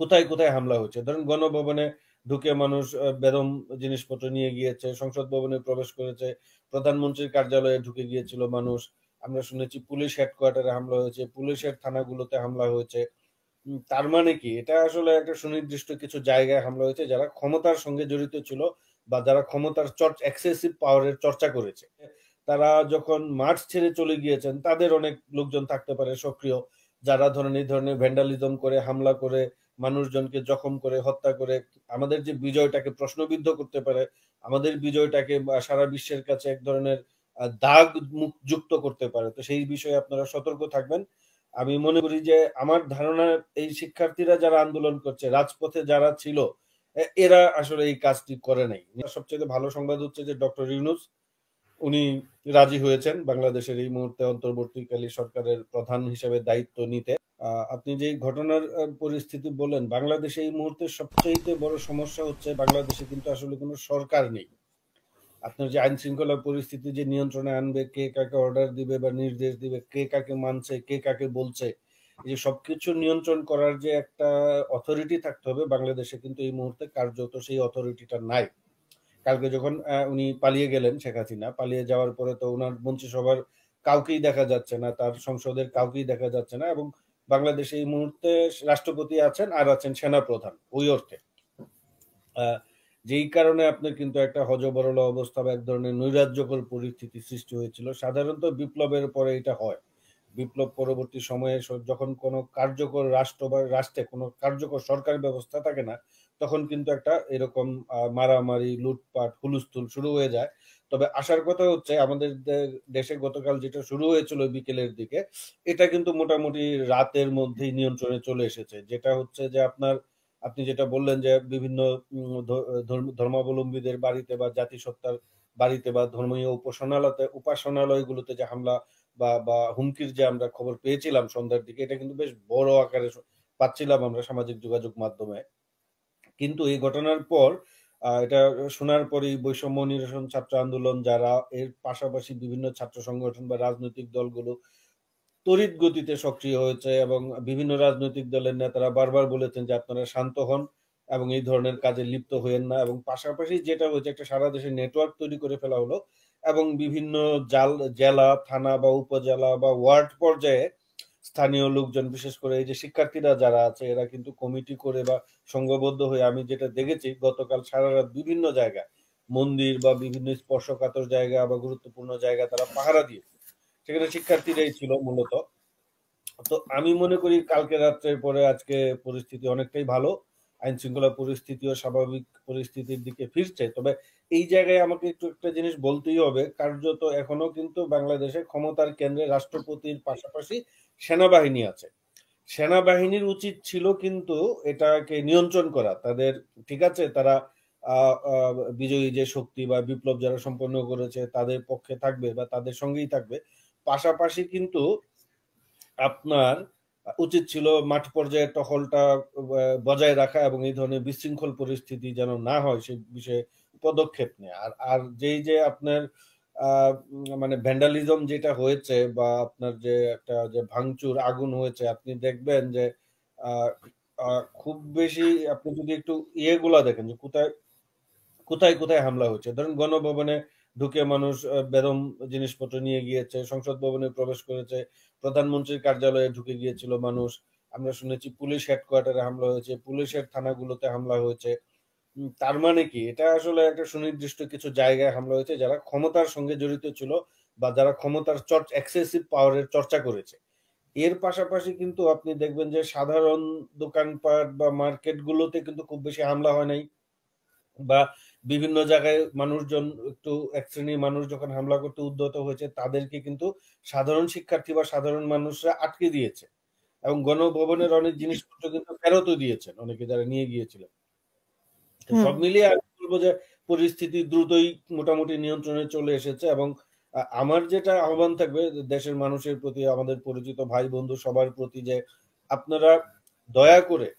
কোথায় কোথায় হামলা হচ্ছে। ধরেন গণভবনে ঢুকে মানুষ বেদম জিনিসপত্র নিয়ে গিয়েছে, সংসদ ভবনে প্রবেশ করেছে, প্রধানমন্ত্রীর কার্যালয়ে ঢুকে গিয়েছিল মানুষ। আমরা শুনেছি পুলিশ হেডকোয়ার্টারে হামলা হয়েছে, পুলিশের থানাগুলোতে হামলা হয়েছে। তার মানে কি? এটা আসলে একটা সুনির্দিষ্ট কিছু জায়গায় হামলা হয়েছে যারা ক্ষমতার সঙ্গে জড়িত ছিল বা যারা ক্ষমতার এক্সেসিভ পাওয়ার এর চর্চা করেছে। তারা যখন মাঠ ছেড়ে চলে গিয়েছেন তাদের অনেক লোকজন থাকতে পারে সক্রিয়। যারা ধরেন এই ধরনের ভ্যান্ডালিজম করে, হামলা করে, মানুষজনকে জখম করে, হত্যা করে আমাদের যে বিজয়টাকে প্রশ্নবিদ্ধ করতে পারে, আমাদের বিজয়টাকে সারা বিশ্বের কাছে এক ধরনের দাগ মুখ যুক্ত করতে পারে। তো সেই বিষয়ে আপনারা সতর্ক থাকবেন। আমি মনে করি যে আমার ধারণা এই শিক্ষার্থীরা যারা আন্দোলন করছে, রাজপথে যারা ছিল, এরা আসলে এই কাজটি করে নাই। সবচেয়ে ভালো সংবাদ হচ্ছে যে ডক্টর ইউনূস উনি রাজি হয়েছেন বাংলাদেশের এই মুহূর্তে অন্তর্বর্তীকালী সরকারের প্রধান হিসেবে দায়িত্ব নিতে। আপনি যে ঘটনার পরিস্থিতি বললেন, বাংলাদেশে এই মুহূর্তে সবচাইতে বড় সমস্যা হচ্ছে বাংলাদেশে কিন্তু আসলে কোনো সরকার নেই। আপনার যে আইন শৃঙ্খলা পরিস্থিতি যে নিয়ন্ত্রণে আনবে, কে কাকে অর্ডার দিবে বা নির্দেশ দিবে, কে কাকে মানছে, কে কাকে বলছে, এই যে সবকিছু নিয়ন্ত্রণ করার যে একটা অথরিটি থাকতে হবে বাংলাদেশে, কিন্তু এই মুহূর্তে কার্যত সেই অথরিটিটা নাই। কালকে যখন উনি পালিয়ে গেলেন, শেখ হাসিনা পালিয়ে যাওয়ার পরে তো ওনার মন্ত্রিসভার কাউকেই দেখা যাচ্ছে না, তার সংসদের কাউকেই দেখা যাচ্ছে না, এবং বাংলাদেশে এই মুহূর্তে রাষ্ট্রপতি আছেন আর আছেন সেনাপ্রধান ওই অর্থে। যেই কারণে আপনার কিন্তু একটা হযবরল অবস্থা বা এক ধরনের নৈরাজ্যকর পরিস্থিতি সৃষ্টি হয়েছিল। সাধারণত বিপ্লবের পরে এটা হয়। বিপ্লব পরবর্তী সময়ে যখন কোনো কার্যকর রাষ্ট্র বা রাষ্ট্রে কোনো কার্যকর সরকার ব্যবস্থা থাকে না, তখন কিন্তু একটা এরকম মারামারি, লুটপাট, হুলস্থুল শুরু হয়ে যায়। তবে আসার কথা হচ্ছে আমাদের দেশে গতকাল যেটা শুরু হয়েছিল বিকেলের দিকে, এটা কিন্তু মোটামুটি রাতের মধ্যেই নিয়ন্ত্রণে চলে এসেছে। যেটা হচ্ছে যে আপনি যেটা বললেন যে বিভিন্ন ধর্মাবলম্বীদের বাড়িতে বা জাতিসত্তার বাড়িতে বা ধর্মীয় উপাসনালয়গুলোতে যে হামলা বা হুমকির যে আমরা খবর পেয়েছিলাম সন্ধ্যার দিকে, এটা কিন্তু বেশ বড় আকারে পাচ্ছিলাম আমরা সামাজিক যোগাযোগ মাধ্যমে। কিন্তু এই ঘটনার পর এটা শোনার পরেই বৈষম্য নিরসন ছাত্র আন্দোলন যারা, এর পাশাপাশি বিভিন্ন ছাত্র সংগঠন বা রাজনৈতিক দলগুলো তড়িৎ গতিতে সক্রিয় হয়েছে, এবং বিভিন্ন রাজনৈতিক দলের নেতারা বারবার বলেছেন যে আপনারা শান্ত হন এবং এই ধরনের কাজে লিপ্ত হয়েন না। এবং পাশাপাশি যেটা হয়েছে, একটা সারা দেশে নেটওয়ার্ক তৈরি করে ফেলা হলো, এবং বিভিন্ন জেলা, থানা বা উপজেলা বা ওয়ার্ড পর্যায়ে স্থানীয় লোকজন, বিশেষ করে এই যে শিক্ষার্থীরা যারা আছে, এরা কিন্তু কমিটি করে বা সংঘবদ্ধ হয়ে, আমি যেটা দেখেছি গতকাল সারা রাত বিভিন্ন জায়গায়, মন্দির বা বিভিন্ন স্পর্শকাতর জায়গা বা গুরুত্বপূর্ণ জায়গা তারা পাহারা দিয়েছে। সেখানে শিক্ষার্থীরাই ছিল মূলত। তো আমি মনে করি কালকে রাত্রের পরে আজকে পরিস্থিতি অনেকটাই ভালো। আইন শৃঙ্খলা পরিস্থিতিও স্বাভাবিক পরিস্থিতির দিকে ফিরছে। তবে এই জায়গায় আমাকে একটু একটা জিনিস বলতেই হবে, কার্যত এখনো কিন্তু বাংলাদেশে ক্ষমতার কেন্দ্রে রাষ্ট্রপতির পাশাপাশি সেনাবাহিনী আছে। সেনাবাহিনীর উচিত ছিল কিন্তু এটাকে নিয়ন্ত্রণ করা। তাদের, ঠিক আছে, তারা বিজয়ী যে শক্তি বা বিপ্লব যারা সম্পন্ন করেছে তাদের পক্ষে থাকবে বা তাদের সঙ্গেই থাকবে। পাশাপাশি কিন্তু আপনার উচিত ছিল মাঠ পর্যায়ে টহলটা বজায় রাখা এবং এই ধরনের বিশৃঙ্খল পরিস্থিতি যেন না হয় সে বিষয়ে পদক্ষেপ নেয়া। আর যেই যে আপনার মানে ভ্যান্ডালিজম যেটা হয়েছে বা আপনার যে একটা যে ভাঙচুর, আগুন হয়েছে, আপনি দেখবেন যে আহ, খুব বেশি আপনি যদি একটু ইয়েগুলা দেখেন যে কোথায় কোথায় কোথায় হামলা হচ্ছে। ধরেন গণভবনে ঢুকে মানুষ বেদম জিনিসপত্র নিয়ে গিয়েছে, সংসদ ভবনে প্রবেশ করেছে, প্রধানমন্ত্রীর কার্যালয়ে ঢুকে গিয়েছিল মানুষ। আমরা শুনেছি পুলিশ হেডকোয়ার্টারে হামলা হয়েছে, পুলিশের থানাগুলোতে হামলা হয়েছে। তার মানে কি? এটা আসলে একটা সুনির্দিষ্ট কিছু জায়গায় হামলা হয়েছে যারা ক্ষমতার সঙ্গে জড়িত ছিল বা যারা ক্ষমতার এক্সেসিভ পাওয়ারের চর্চা করেছে। এর পাশাপাশি কিন্তু আপনি দেখবেন যে সাধারণ দোকানপাট বা মার্কেট গুলোতে কিন্তু খুব বেশি হামলা হয় নাই, বা বিভিন্ন জায়গায় মানুষজন একটু এক শ্রেণীর মানুষ যখন হামলা করতে উদ্যত হয়েছে তাদেরকে কিন্তু সাধারণ শিক্ষার্থী বা সাধারণ মানুষরা আটকে দিয়েছে, এবং গণভবনের অনেক জিনিসপত্র কিন্তু ফেরতও দিয়েছেন অনেকে যারা নিয়ে গিয়েছিলেন। তো হুম। সব মিলিয়ে আমি বলবো যে পরিস্থিতি দ্রুতই মোটামুটি নিয়ন্ত্রণে চলে এসেছে। এবং আমার যেটা আহ্বান থাকবে দেশের মানুষের প্রতি, আমাদের পরিচিত ভাই বন্ধু সবার প্রতি, যে আপনারা দয়া করে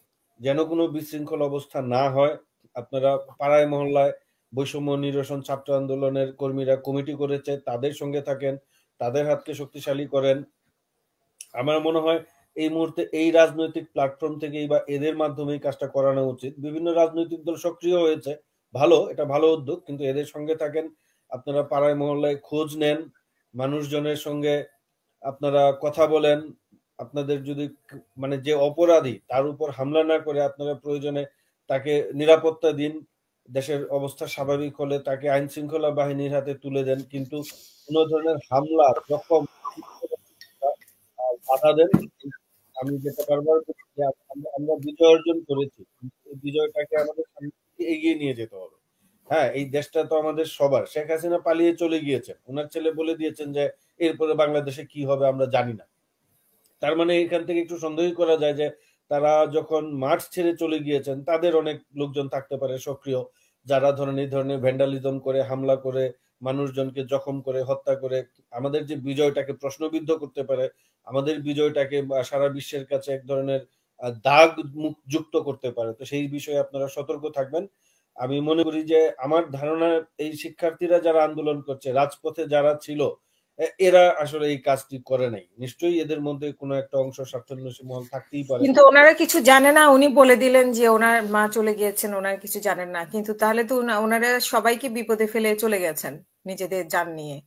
যেন কোনো বিশৃঙ্খল অবস্থা না হয়, আপনারা পাড়ায় মহল্লায় বৈষম্য নিরসন ছাত্র আন্দোলনের কর্মীরা কমিটি করেছে, তাদের সঙ্গে থাকেন, তাদের হাতকে শক্তিশালী করেন। আমার মনে হয় এই মুহূর্তে এই রাজনৈতিক প্ল্যাটফর্ম থেকেই বা এদের মাধ্যমেই কাজটা করানো উচিত। বিভিন্ন রাজনৈতিক দল সক্রিয় হয়েছে। ভালো, এটা ভালো উদ্যোগ। কিন্তু এদের সঙ্গে থাকেন, আপনারা পাড়ায় মহল্লায় খোঁজ নেন, মানুষজনের সঙ্গে আপনারা কথা বলেন। আপনাদের যদি মানে যে অপরাধী তার উপর হামলা না করে আপনারা প্রয়োজনে তাকে নিরাপত্তা দিন। দেশের অবস্থা স্বাভাবিক হলে তাকে আইন শৃঙ্খলা বাহিনীর হাতে তুলে দেন। কিন্তু কোন ধরনের হামলা, জখম বাধা দেন। আমি যেটা বারবার বলছি যে আমরা বিজয় অর্জন করেছি। এই বিজয়টাকে আমাদের সামনের দিকে এগিয়ে নিয়ে যেতে হবে। হ্যাঁ, এই দেশটা তো আমাদের সবার। শেখ হাসিনা পালিয়ে চলে গিয়েছেন। উনার ছেলে বলে দিয়েছেন যে এরপরে বাংলাদেশে কি হবে আমরা জানি না। তার মানে এখান থেকে একটু সন্দেহ করা যায় যে তারা যখন মাঠ ছেড়ে চলে গিয়েছেন তাদের অনেক লোকজন থাকতে পারে সক্রিয়, যারা ধরেন এই ধরনের ভ্যান্ডালিজম করে, হামলা করে, মানুষজনকে জখম করে, হত্যা করে আমাদের যে বিজয়টাকে প্রশ্নবিদ্ধ করতে পারে, আমাদের বিজয়টাকে সারা বিশ্বের কাছে এক ধরনের দাগ মুখ যুক্ত করতে পারে। তো সেই বিষয়ে আপনারা সতর্ক থাকবেন। আমি মনে করি যে আমার ধারণা এই শিক্ষার্থীরা যারা আন্দোলন করছে, রাজপথে যারা ছিল, এরা আসলে এই কাজটি করে নাই। নিশ্চয়ই এদের মধ্যে কোনো একটা অংশ স্বার্থান্বেষী মহল থাকতেই পারে। কিন্তু ওনারা কিছু জানে না, উনি বলে দিলেন যে ওনার মা চলে গিয়েছেন, ওনারা কিছু জানেন না। কিন্তু তাহলে তো ওনারা সবাইকে বিপদে ফেলে চলে গেছেন নিজেদের জান নিয়ে।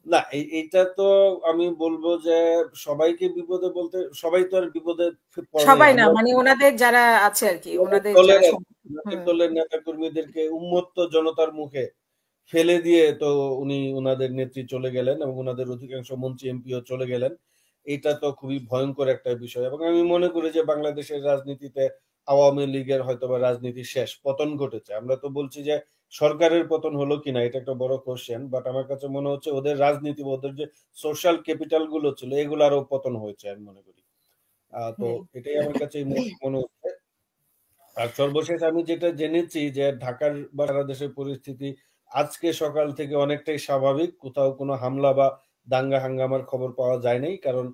না, এইটা তো আমি বলবো যে সবাইকে বিপদে বলতে সবাই তো আর বিপদে পড়ে নাই। সবাই না, আমরা মানে ওনাদের যারা আছে আর কি, ওনাদের দলের যারা দলের নেতা কর্মীদেরকে উন্মত্ত জনতার মুখে ফেলে দিয়ে তো উনি উনাদের নেত্রী চলে গেলেন এবং উনাদের অধিকাংশ মন্ত্রী এমপিও চলে গেলেন। এটা তো খুবই ভয়ঙ্কর একটা বিষয় এবং আমি মনে করি যে বাংলাদেশের রাজনীতিতে আওয়ামী লীগের হয়তোবা রাজনীতি শেষ, পতন ঘটেছে। আমরা তো বলছি যে সরকারের পতন হলো কিনা এটা একটা বড় কোশ্চেন, বাট আমার কাছে মনে হচ্ছে ওদের রাজনীতি, ওদের যে সোশ্যাল ক্যাপিটাল গুলো ছিল এগুলারও পতন হয়েছে আমি মনে করি। তো এটাই আমার কাছে এই মুহূর্তে মনে হচ্ছে। আর সর্বশেষ আমি যেটা জেনেছি যে ঢাকার বা সারা দেশের পরিস্থিতি আজকে সকাল থেকে অনেকটাই স্বাভাবিক। কোথাও কোনো হামলা বা দাঙ্গা হাঙ্গামার খবর পাওয়া যায় নাই। কারণ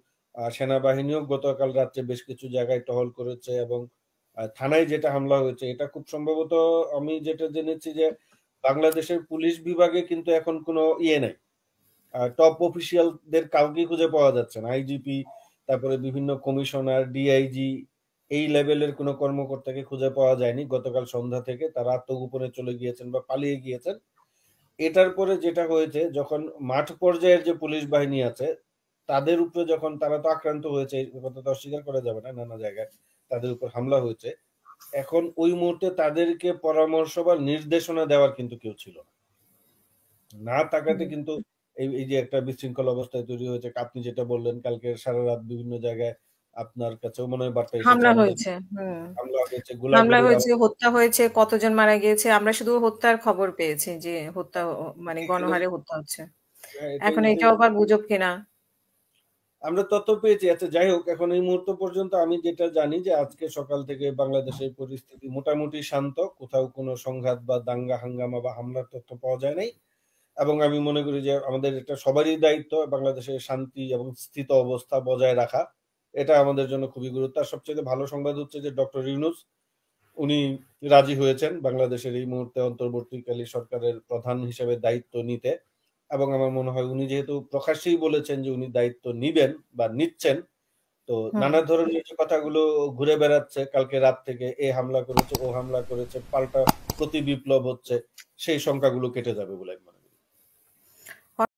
সেনাবাহিনীও গতকাল রাত্রে বেশ কিছু জায়গায় টহল করেছে এবং থানায় যেটা হামলা হয়েছে এটা খুব সম্ভবত, আমি যেটা জেনেছি যে বাংলাদেশের পুলিশ বিভাগে কিন্তু এখন কোনো ইয়ে নাই, টপ অফিসিয়ালদের কাউকেই খুঁজে পাওয়া যাচ্ছে না। আইজিপি, তারপরে বিভিন্ন কমিশনার, ডিআইজি, এই লেভেলের কোনো কর্মকর্তাকে খুঁজে পাওয়া যায়নি গতকাল সন্ধ্যা থেকে। তারা আত্মগোপনে চলে গিয়েছেন বা পালিয়ে গিয়েছেন। এটার পরে যেটা হয়েছে, যখন মাঠ পর্যায়ের যে পুলিশ বাহিনী আছে তাদের উপরে যখন তারা তো আক্রান্ত হয়েছে, এই কথা তো অস্বীকার করা যাবে না, নানা জায়গায় তাদের উপর হামলা হয়েছে। এখন ওই মুহূর্তে তাদেরকে পরামর্শ বা নির্দেশনা দেওয়ার কিন্তু কেউ ছিল না। না থাকাতে কিন্তু এই যে একটা বিশৃঙ্খল অবস্থায় তৈরি হয়েছে। আপনি যেটা বললেন কালকে সারা রাত বিভিন্ন জায়গায় আপনার কাছেও মনে হয় বার্তা এসেছে, হামলা আমাদের হয়েছে। হামলা হয়েছে, হামলা গোলাগুলির হয়েছে, হত্যা হয়েছে, কতজন মারা গিয়েছে। আমরা শুধু হত্যার খবর পেয়েছি যে হত্যা, মানে এটাই গণহারে হত্যা হচ্ছে। এটাই এখন এটাই এটাও আবার গুজব কিনা। আমরা তথ্য পেয়েছি। আচ্ছা যাই হোক, এখন এই মুহূর্ত পর্যন্ত আমি যেটা জানি যে আজকে সকাল থেকে বাংলাদেশের পরিস্থিতি মোটামুটি শান্ত। কোথাও কোনো সংঘাত বা দাঙ্গা হাঙ্গামা বা হামলার তথ্য পাওয়া যায় নাই। এবং আমি মনে করি যে আমাদের এটা সবারই দায়িত্ব বাংলাদেশের শান্তি এবং স্থিত অবস্থা বজায় রাখা। এটা আমাদের জন্য খুবই গুরুত্ব। আর সবচেয়ে ভালো সংবাদ হচ্ছে যে ডক্টর ইউনূস উনি রাজি হয়েছেন বাংলাদেশের এই মুহূর্তে অন্তর্বর্তীকালীন সরকারের প্রধান হিসেবে দায়িত্ব নিতে। এবং আমার মনে হয় উনি যেহেতু প্রকাশ্যেই বলেছেন যে উনি দায়িত্ব নিবেন বা নিচ্ছেন, তো নানা ধরনের যে কথাগুলো ঘুরে বেড়াচ্ছে কালকে রাত থেকে, এ হামলা করেছে, ও হামলা করেছে, পাল্টা প্রতি বিপ্লব হচ্ছে, সেই সংখ্যাগুলো কেটে যাবে বলে আমি মনে করি।